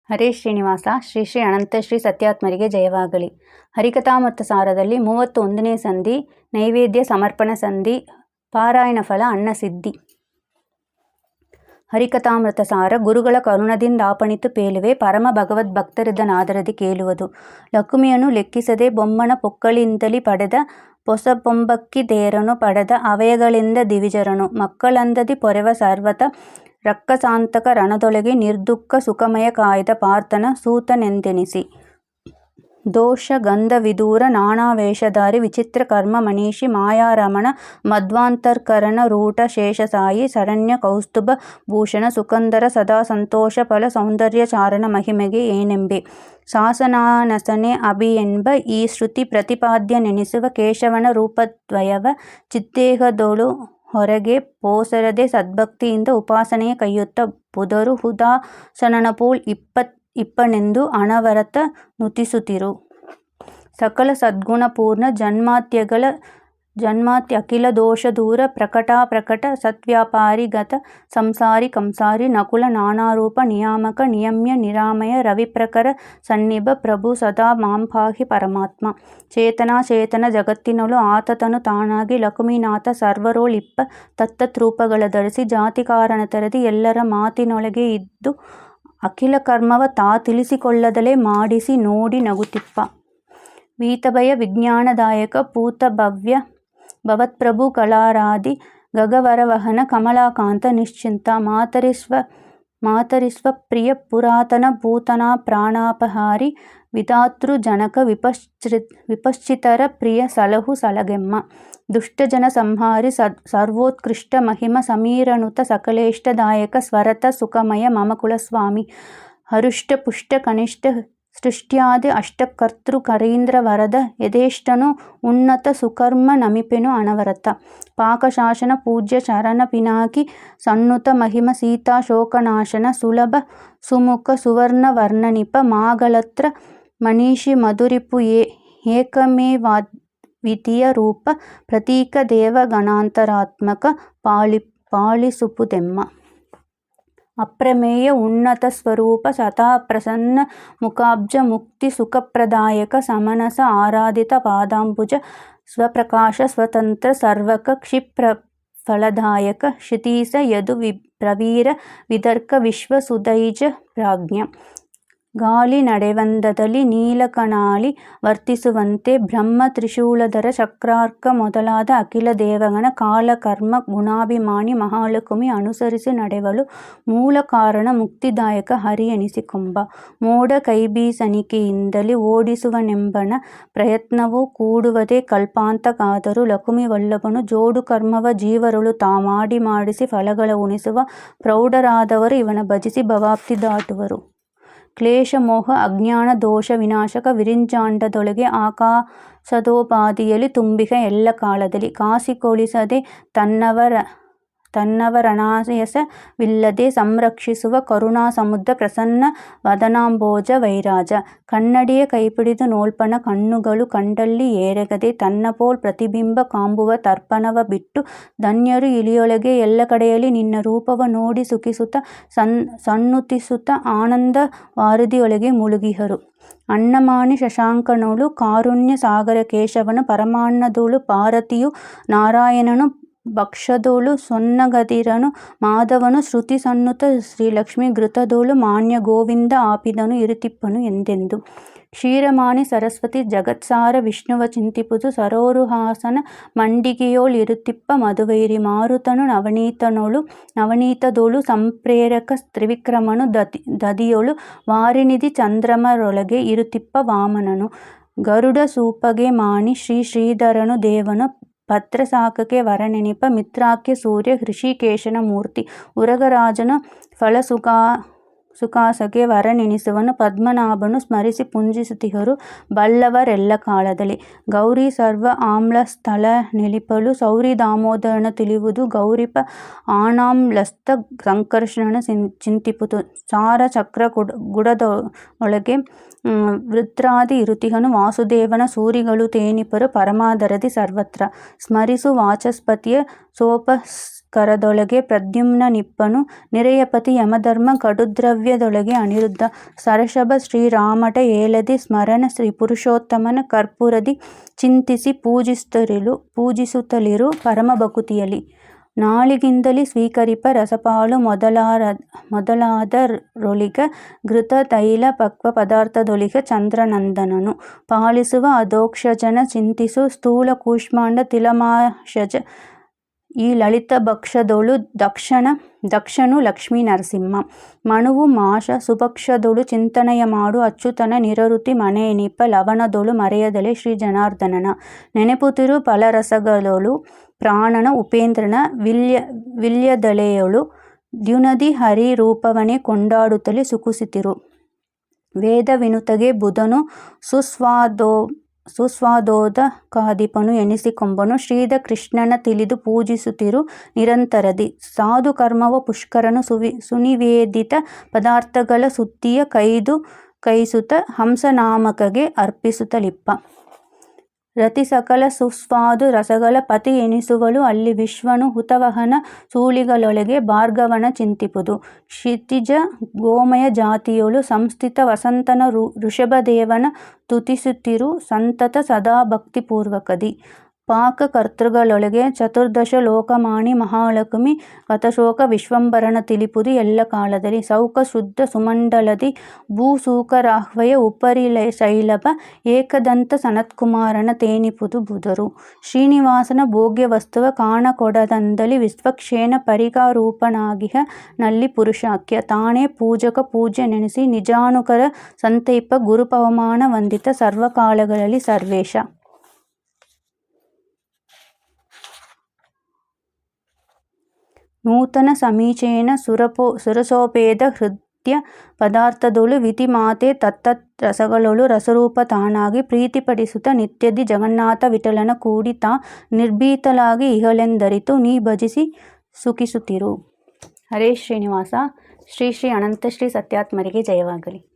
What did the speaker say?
ಹರೇ ಶ್ರೀನಿವಾಸ. ಶ್ರೀ ಶ್ರೀ ಅನಂತ ಶ್ರೀ ಸತ್ಯಾತ್ಮರಿಗೆ ಜಯವಾಗಲಿ. ಹರಿಕಥಾಮೃತ ಸಾರದಲ್ಲಿ 31ನೇ ಸಂಧಿ ನೈವೇದ್ಯ ಸಮರ್ಪಣ ಸಂಧಿ. ಪಾರಾಯಣ ಫಲ ಅನ್ನಸಿದ್ಧಿ. ಹರಿಕಥಾಮೃತ ಸಾರ ಗುರುಗಳ ಕರುಣದಿಂದಾಪಣಿತು ಪೇಲುವೆ ಪರಮ ಭಗವದ್ಭಕ್ತರಿದ್ದನಾದರದಿ ಕೇಳುವುದು. ಲಕುಮಿಯನ್ನು ಲೆಕ್ಕಿಸದೆ ಬೊಮ್ಮನ ಪೊಕ್ಕಳಿಂದಲಿ ಪಡೆದ ಪೊಸಪೊಂಬಕ್ಕಿ ದೇರನು ಪಡೆದ ಅವಯಗಳಿಂದ ದಿವಿಜರನು ಮಕ್ಕಳಂದದಿ ಪೊರೆವ ಸರ್ವತ ರಕ್ಕಸಾಂತಕ ರಣದೊಳಗೆ ನಿರ್ದುಃಖ ಸುಖಮಯ ಕಾಯ್ದ ಪಾರ್ಥನ ಸೂತನೆಂದೆನಿಸಿ. ದೋಷ ಗಂಧ ವಿದೂರ ನಾನಾವೇಷಧಾರಿ ವಿಚಿತ್ರ ಕರ್ಮ ಮನೀಷಿ ಮಾಯಾರಮಣ ಮಧ್ವಾಂತರ್ಕರಣ ರೂಢ ಶೇಷಸಾಯಿ ಶರಣ್ಯ ಕೌಸ್ತುಭ ಭೂಷಣ ಸುಕಂದರ ಸದಾ ಸಂತೋಷ ಫಲ ಸೌಂದರ್ಯ ಚಾರಣ ಮಹಿಮೆಗೆ ಏನೆಂಬೆ. ಶಾಸನಾನಸನೆ ಅಭಿಯೆಂಬ ಈ ಶ್ರುತಿ ಪ್ರತಿಪಾದ್ಯ ನೆನೆಸುವ ಕೇಶವನ ರೂಪದ್ವಯವ ಚಿದ್ದೇಹದೊಳು ಹೊರಗೆ ಪೋಸರದೆ ಸದ್ಭಕ್ತಿಯಿಂದ ಉಪಾಸನೆಯ ಕೈಯುತ್ತ ಬುಧರು ಹುದಾಸನಪೂಳ್ ಇಪ್ಪನೆಂದು ಅನವರತ ನುತಿಸುತ್ತಿರು. ಸಕಲ ಸದ್ಗುಣಪೂರ್ಣ ಜನ್ಮಾತ್ಯ ಅಖಿಲ ದೋಷ ದೂರ ಪ್ರಕಟ ಸತ್ವ್ಯಾಪಾರಿ ಗತ ಸಂಸಾರಿ ಕಂಸಾರಿ ನಕುಲ ನಾನಾರೂಪ ನಿಯಾಮಕ ನಿಯಮ್ಯ ನಿರಾಮಯ ರವಿಪ್ರಖರ ಸನ್ನಿಭ ಪ್ರಭು ಸದಾ ಮಾಂಪಾಹಿ ಪರಮಾತ್ಮ. ಚೇತನ ಜಗತ್ತಿನೊಳು ಆತತನು ತಾನಾಗಿ ಲಕುಮಿನಾಥ ಸರ್ವರೋಳಿಪ್ಪ ತತ್ತತ್ ರೂಪಗಳ ಧರಿಸಿ ಜಾತಿ ಕಾರಣ ತರದಿ ಎಲ್ಲರ ಮಾತಿನೊಳಗೆ ಇದ್ದು ಅಖಿಲ ಕರ್ಮವ ತಾ ತಿಳಿಸಿಕೊಳ್ಳದಲೇ ಮಾಡಿಸಿ ನೋಡಿ ನಗುತಿಪ್ಪ. ವೀತಭಯ ವಿಜ್ಞಾನದಾಯಕ ಪೂತ ಭವತ್ಪ್ರಭು ಕಳಾರಾಧಿ ಗಗವರವಹನ ಕಮಲಾಕಾಂತ ನಿಶ್ಚಿಂತ ಮಾತರಿಸ್ವ ಪ್ರಿಯ ಪುರಾತನ ಭೂತನಾ ಪ್ರಾಣಾಪಹಾರಿ ವಿಧಾತೃ ಜನಕ ವಿಪಶ್ಚಿತರ ಪ್ರಿಯ ಸಲಹು ಸಲಗೆಮ್ಮ. ದುಷ್ಟಜನ ಸಂಹಾರಿ ಸರ್ವೋತ್ಕೃಷ್ಟ ಮಹಿಮ ಸಮೀರನುತ ಸಕಲೇಷ್ಟದಾಯಕ ಸ್ವರತ ಸುಖಮಯ ಮಮ ಕುಲಸ್ವಾಮಿ. ಹರುಷ್ಟ ಪುಷ್ಟ ಕನಿಷ್ಠ ಸೃಷ್ಟ್ಯಾದಿ ಅಷ್ಟಕರ್ತೃ ಕರೀಂದ್ರ ವರದ ಯಥೇಷ್ಟನು ಉನ್ನತ ಸುಕರ್ಮ ನಮಿಪೆನು ಅನವರತ. ಪಾಕಶಾಸನ ಪೂಜ್ಯ ಚರಣ ಪಿನಾಕಿ ಸನ್ನುತ ಮಹಿಮ ಸೀತಾ ಶೋಕನಾಶನ ಸುಲಭ ಸುಮುಖ ಸುವರ್ಣ ವರ್ಣನಿಪ ಮಾಗಳತ್ರ ಮನೀಷಿ ಮಧುರಿಪು ಏಕಮೇವಾದ್ವಿತೀಯ ರೂಪ ಪ್ರತೀಕ ದೇವ ಗಣಾಂತರಾತ್ಮಕ ಪಾಳಿಸುಪುದೆಮ್ಮ. ಅಪ್ರಮೇಯ ಉನ್ನತ ಸ್ವರೂಪ ಸದಾ ಪ್ರಸನ್ನ ಮುಖಾಬ್ಜ ಮುಕ್ತಿ ಸುಖಪ್ರದಾಯಕ ಸಮನಸ ಆರಾಧಿತ ಪಾದಾಂಬುಜ ಸ್ವಪ್ರಕಾಶ ಸ್ವತಂತ್ರ ಸರ್ವಕ ಕ್ಷಿಪ್ರಫಲದಾಯಕ ಶ್ರುತೀಶ ಯದು ಪ್ರವೀರ ವಿದರ್ಕ ವಿಶ್ವ ಸುದೈಜ ಪ್ರಾಜ್ಞ. ಗಾಳಿ ನಡೆವಂದದಲ್ಲಿ ನೀಲಕಣಾಳಿ ವರ್ತಿಸುವಂತೆ ಬ್ರಹ್ಮ ತ್ರಿಶೂಲಧರ ಚಕ್ರಾರ್ಕ ಮೊದಲಾದ ಅಖಿಲ ದೇವಗಣ ಕಾಲಕರ್ಮ ಗುಣಾಭಿಮಾನಿ ಮಹಾಲಕುಮಿ ಅನುಸರಿಸಿ ನಡೆವಳು ಮೂಲ ಕಾರಣ ಮುಕ್ತಿದಾಯಕ ಹರಿ ಎನಿಸಿಕೊಂಬ. ಮೋಡ ಕೈಬೀಸಣಿಕೆಯಿಂದಲೇ ಓಡಿಸುವನೆಂಬನ ಪ್ರಯತ್ನವು ಕೂಡುವುದೇ ಕಲ್ಪಾಂತಕಾದರೂ ಲಕುಮಿ ವಲ್ಲಭನು ಜೋಡು ಕರ್ಮವ ಜೀವರೊಳು ತಾ ಮಾಡಿಸಿ ಫಲಗಳ ಉಣಿಸುವ ಪ್ರೌಢರಾದವರು ಇವನ ಭಜಿಸಿ ಭವಾಪ್ತಿ ದಾಟುವರು. ಕ್ಲೇಶ ಮೋಹ ಅಜ್ಞಾನ ದೋಷ ವಿನಾಶಕ ವಿರಿಂಚಾಂಡದೊಳಗೆ ಆಕಾಶದೋಪಾದಿಯಲ್ಲಿ ತುಂಬಿಹ ಎಲ್ಲ ಕಾಲದಲ್ಲಿ ಕಾಸಿಕೊಳಿಸದೆ ತನ್ನವರನಾಯಸವಿಲ್ಲದೆ ಸಂರಕ್ಷಿಸುವ ಕರುಣಾ ಸಮುದ್ರ ಪ್ರಸನ್ನ ವದನಾಂಬೋಜ ವೈರಾಜ. ಕನ್ನಡಿಯ ಕೈಪಿಡಿದು ನೋಲ್ಪನ ಕಣ್ಣುಗಳು ಕಂಡಲ್ಲಿ ಏರೆಗದೆ ತನ್ನಪೋಲ್ ಪ್ರತಿಬಿಂಬ ಕಾಂಬುವ ತರ್ಪಣವ ಬಿಟ್ಟು ಧನ್ಯರು ಇಳಿಯೊಳಗೆ ಎಲ್ಲ ಕಡೆಯಲ್ಲಿ ನಿನ್ನ ರೂಪವ ನೋಡಿ ಸುಖಿಸುತ್ತ ಸನ್ನುತಿಸುತ್ತ ಆನಂದ ವಾರಿದಿಯೊಳಗೆ ಮುಳುಗಿಹರು. ಅನ್ನಮಾನಿ ಶಶಾಂಕನೊಳು ಕಾರುಣ್ಯ ಸಾಗರ ಕೇಶವನು ಪರಮಾನ್ನದೊಳು ಭಾರತಿಯು ನಾರಾಯಣನು ಭಕ್ಷದೊಳು ಸೊನ್ನಗದಿರನು ಮಾಧವನು ಶ್ರುತಿ ಸನ್ನುತ ಶ್ರೀಲಕ್ಷ್ಮಿ ಘೃತದೊಳು ಮಾನ್ಯ ಗೋವಿಂದ ಆಪಿದನು ಇರುತಿಪ್ಪನು ಎಂದೆಂದು. ಕ್ಷೀರಮಾಣಿ ಸರಸ್ವತಿ ಜಗತ್ಸಾರ ವಿಷ್ಣುವ ಚಿಂತಿಪುದು ಸರೋರುಹಾಸನ ಮಂಡಿಗೆಯೋಳ್ ಇರುತಿಪ್ಪ ಮಧುವೈರಿ ಮಾರುತನು ನವನೀತದೊಳು ಸಂಪ್ರೇರಕ ತ್ರಿವಿಕ್ರಮನು ದದಿಯೊಳು ವಾರಿನಿಧಿ ಚಂದ್ರಮರೊಳಗೆ ಇರುತಿಪ್ಪ ವಾಮನನು. ಗರುಡ ಸೂಪಗೆ ಮಾಣಿ ಶ್ರೀಧರನು ದೇವನು ಭದ್ರಸಾಕಕ್ಕೆ ವರನೆನಿಪ ಮಿತ್ರಾಖ್ಯ ಸೂರ್ಯ ಹೃಷಿಕೇಶನ ಮೂರ್ತಿ ಉರಗರಾಜನ ಫಲ ಸುಖಾಸಗೆ ವರನೆನಿಸುವನು ಪದ್ಮನಾಭನು ಸ್ಮರಿಸಿ ಪುಂಜಿಸುತ್ತಿಹರು ಬಲ್ಲವರೆಲ್ಲ ಕಾಲದಲ್ಲಿ. ಗೌರಿ ಸರ್ವ ಆಮ್ಲ ಸ್ಥಳ ನೆಲಿಪಲು ಸೌರಿ ದಾಮೋದರನ ತಿಳಿಯುವುದು ಗೌರಿಪ ಆನಾಮ್ಲಸ್ಥ ಸಂಕರ್ಷಣ ಚಿಂತಿಪುತು. ಸಾರ ಚಕ್ರ ಗುಡದೊಳಗೆ ವೃತ್ರಾದಿ ಇರುತಿಹನು ವಾಸುದೇವನ ಸೂರಿಗಳು ತೇನಿಪರು ಪರಮಾದರದಿ ಸರ್ವತ್ರ. ಸ್ಮರಿಸು ವಾಚಸ್ಪತಿಯ ಕರದೊಳಗೆ ಪ್ರದ್ಯುಮ್ನ ನಿಪ್ಪನು ನಿರೆಯಪತಿ ಯಮಧರ್ಮ ಕಡುದ್ರವ್ಯದೊಳಗೆ ಅನಿರುದ್ಧ ಸರಷಭ ಶ್ರೀರಾಮಟ ಏಲದಿ ಸ್ಮರಣ ಶ್ರೀ ಪುರುಷೋತ್ತಮನ ಕರ್ಪೂರದಿ ಚಿಂತಿಸಿ ಪೂಜಿಸುತ್ತಲಿರು ಪರಮ ಭಕುತಿಯಲಿ ನಾಳಿಗಿಂದಲಿ ಸ್ವೀಕರಿಪ ರಸಪಾಲು ಮೊದಲಾದರೊಳಿಗ ಘೃತ ತೈಲ ಪಕ್ವ ಪದಾರ್ಥದೊಳಿಗ ಚಂದ್ರನಂದನನು ಪಾಲಿಸುವ ಅಧೋಕ್ಷಜನ ಚಿಂತಿಸು ಸ್ಥೂಲ ಕೂಷ್ಮಾಂಡ ತಿಲಮಾಶಜ ಈ ಲಲಿತ ಭಕ್ಷದೊಳು ದಕ್ಷನು ಲಕ್ಷ್ಮೀ ನರಸಿಂಹ ಮಣುವು ಮಾಷ ಸುಭಕ್ಷದೊಳು ಚಿಂತನೆಯ ಮಾಡು ಅಚ್ಯುತನ ನಿರರುತಿ ಮನೆಯೆನಿಪ ಲವಣದೊಳು ಮರೆಯದಲೆ ಶ್ರೀ ಜನಾರ್ದನನ ನೆನೆಪುತಿರು ಫಲರಸಗಳೊಳು ಪ್ರಾಣನ ಉಪೇಂದ್ರನ ವಿಲ್ಯದಳೆಯೊಳು ದ್ಯುನದಿ ಹರಿ ರೂಪವನೇ ಕೊಂಡಾಡುತ್ತಲೇ ಸುಖಿಸುತ್ತಿರು ವೇದ ವಿನುತಗೆ ಬುಧನು ಸುಸ್ವಾದೋದಕಾಧಿಪನು ಎನಿಸಿಕೊಂಬನು ಶ್ರೀಧ ಕೃಷ್ಣನ ತಿಳಿದು ಪೂಜಿಸುತ್ತಿರು ನಿರಂತರದಿ ಸಾಧು ಕರ್ಮವ ಪುಷ್ಕರನು ಸುನಿವೇದಿತ ಪದಾರ್ಥಗಳ ಸುತ್ತಿಯ ಕೈಸುತ ಹಂಸನಾಮಕಗೆ ಅರ್ಪಿಸುತ್ತಲಿಪ್ಪ ರತಿ ಸಕಲ ಸುಸ್ವಾದು ರಸಗಳ ಪತಿ ಎನಿಸುವಳು ಅಲ್ಲಿ ವಿಶ್ವನು ಹುತವಹನ ಸೂಳಿಗಳೊಳಗೆ ಭಾರ್ಗವನ ಚಿಂತಿಪುದು ಕ್ಷಿತಿಜ ಗೋಮಯ ಜಾತಿಯೊಳು ಸಂಸ್ಥಿತ ವಸಂತನ ಋಷಭದೇವನ ತುತಿಸುತ್ತಿರು ಸಂತತ ಸದಾ ಭಕ್ತಿಪೂರ್ವಕದಿ ಪಾಕಕರ್ತೃಗಳೊಳಗೆ ಚತುರ್ದಶ ಲೋಕಮಾಣಿ ಮಹಾಲಕ್ಷ್ಮಿ ಗತಶೋಕ ವಿಶ್ವಂಬರನ ತಿಳಿಪುದು ಎಲ್ಲ ಕಾಲದಲ್ಲಿ ಸೌಖ ಶುದ್ಧ ಸುಮಂಡಲದಿ ಭೂಸೂಕರಾಹ್ವಯ ಉಪರಿಶೈಲಭ ಏಕದಂತ ಸನತ್ಕುಮಾರನ ತೇನಿಪುದು ಬುಧರು ಶ್ರೀನಿವಾಸನ ಭೋಗ್ಯ ವಸ್ತುವ ಕಾಣಕೊಡದಂದಲಿ ವಿಶ್ವಕ್ಷೇಣ ಪರಿಕಾರೂಪನಾಗಿಹ ನಲ್ಲಿ ಪುರುಷಾಖ್ಯ ತಾನೇ ಪೂಜಕ ಪೂಜ್ಯ ನೆನೆಸಿ ನಿಜಾನುಕರ ಸಂತೈಪ ಗುರುಪವಮಾನ ವಂದಿತ ಸರ್ವಕಾಲಗಳಲ್ಲಿ ಸರ್ವೇಶ ನೂತನ ಸಮೀಚೇನ ಸುರಸೋಪೇದ ಹೃದಯ ಪದಾರ್ಥದೊಳು ವಿಧಿ ಮಾತೆ ತತ್ತತ್ ರಸಗಳೊಳು ರಸರೂಪ ತಾನಾಗಿ ಪ್ರೀತಿಪಡಿಸುತ್ತ ನಿತ್ಯದಿ ಜಗನ್ನಾಥ ವಿಠಲನ ಕೂಡಿ ತಾ ನಿರ್ಭೀತಲಾಗಿ ಇಹಳೆಂದರಿತು ನೀ ಭಜಿಸಿ ಸುಖಿಸುತ್ತಿರು. ಹರೇ ಶ್ರೀನಿವಾಸ. ಶ್ರೀ ಶ್ರೀ ಅನಂತ ಶ್ರೀ ಸತ್ಯಾತ್ಮರಿಗೆ ಜಯವಾಗಲಿ.